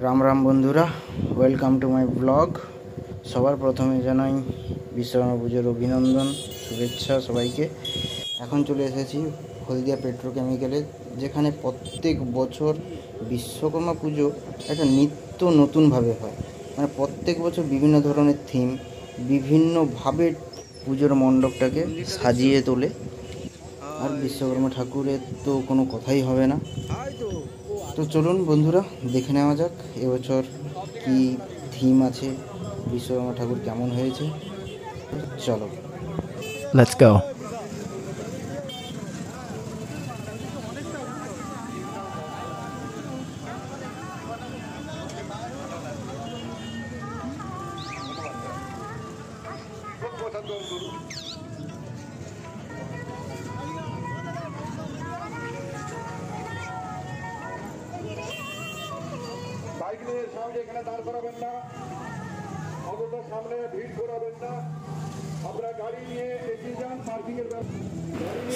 রাম রাম বন্ধুরা, welcome to my blog. সবার প্রথমে জানাই বিশ্বকর্মা পুজোর অভিনন্দন, শুভেচ্ছা সবাইকে। এখন চলে এসেছি হলদিয়া পেট্রোকেমিক্যালে, যেখানে প্রত্যেক বছর বিশ্বকর্মা পুজো একটা নিত্য নতুনভাবে হয়। মানে প্রত্যেক বছর বিভিন্ন ধরনের থিম, বিভিন্নভাবে পুজোর মণ্ডপটাকে সাজিয়ে তোলে। আর বিশ্বকর্মা ঠাকুরের তো কোনো কথাই হবে না। তো চলুন বন্ধুরা, দেখে নেওয়া যাক এবছর কি থিম আছে, বিশ্বকর্মা ঠাকুর কেমন হয়েছে। চলো, Let's go. বাইক নিয়ে সামনে এখানে দাঁড় করাবেন না, অন্তত সামনে ভিড় করাবেন না। আপনারা গাড়ি নিয়ে এগিয়ে যান, পার্কিং এর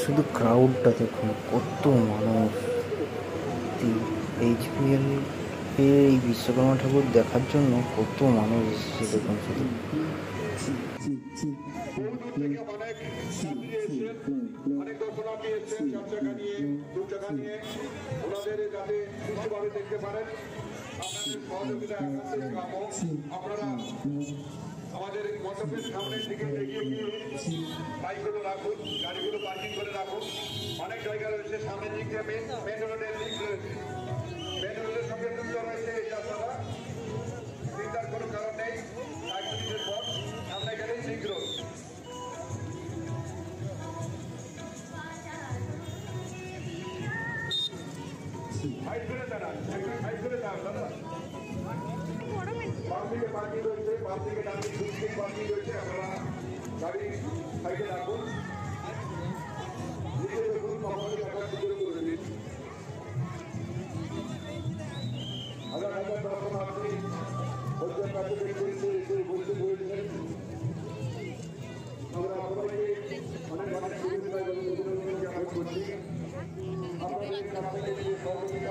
শুধু ক্রাউডটা দেখুন, কত মানুষ। এইচপিএল এই বিশ্বকর্মা ঠাকুর দেখার জন্য কত মানুষ এসেছে দেখুন শুধু। অনেক যাত্রী এসেছেন, অনেক দর্শনার্থী এসেছেন চার চাকা নিয়ে, দু চাকা নিয়ে। ওনাদের যাতে সুস্থভাবে দেখতে পারেন আপনাদের সহযোগিতা একান্তই কাম্য। আপনারা আমাদের মণ্ডপের সামনের দিকে এগিয়ে গিয়ে বাইকগুলো রাখুন, গাড়িগুলো পার্কিং করে রাখুন। অনেক জায়গা রয়েছে সামনের দিক দিয়ে, মেন রোডের দিক রয়েছে, মেন রোডের সঙ্গে যুক্ত রয়েছে এই রাস্তাটা। চিন্তার কোনো কারণ নেই, 1 মিনিটের পর সামনে গেলেই লিঙ্ক রোড। সাইড করে দাঁড়ান, সাইড করে দাঁড়ান দাদা। বাম দিকে পার্কিং রয়েছে, বাম দিকে ডান দিকে দুই দিকে পার্কিং রয়েছে। আপনারা গাড়ি সাইডে রাখুন, নিজে দেখুন কখন টাকা সুযোগ করে দিন। হাজার হাজার দর্শনার্থী হলদিয়ার কাছে দেখতে এসে বসে পড়েছেন। আমরা সবাইকে অনেক অনেক শুভেচ্ছা এবং অভিনন্দন জ্ঞাপন করছি। আপনাদের কাছ থেকে যে সহযোগিতা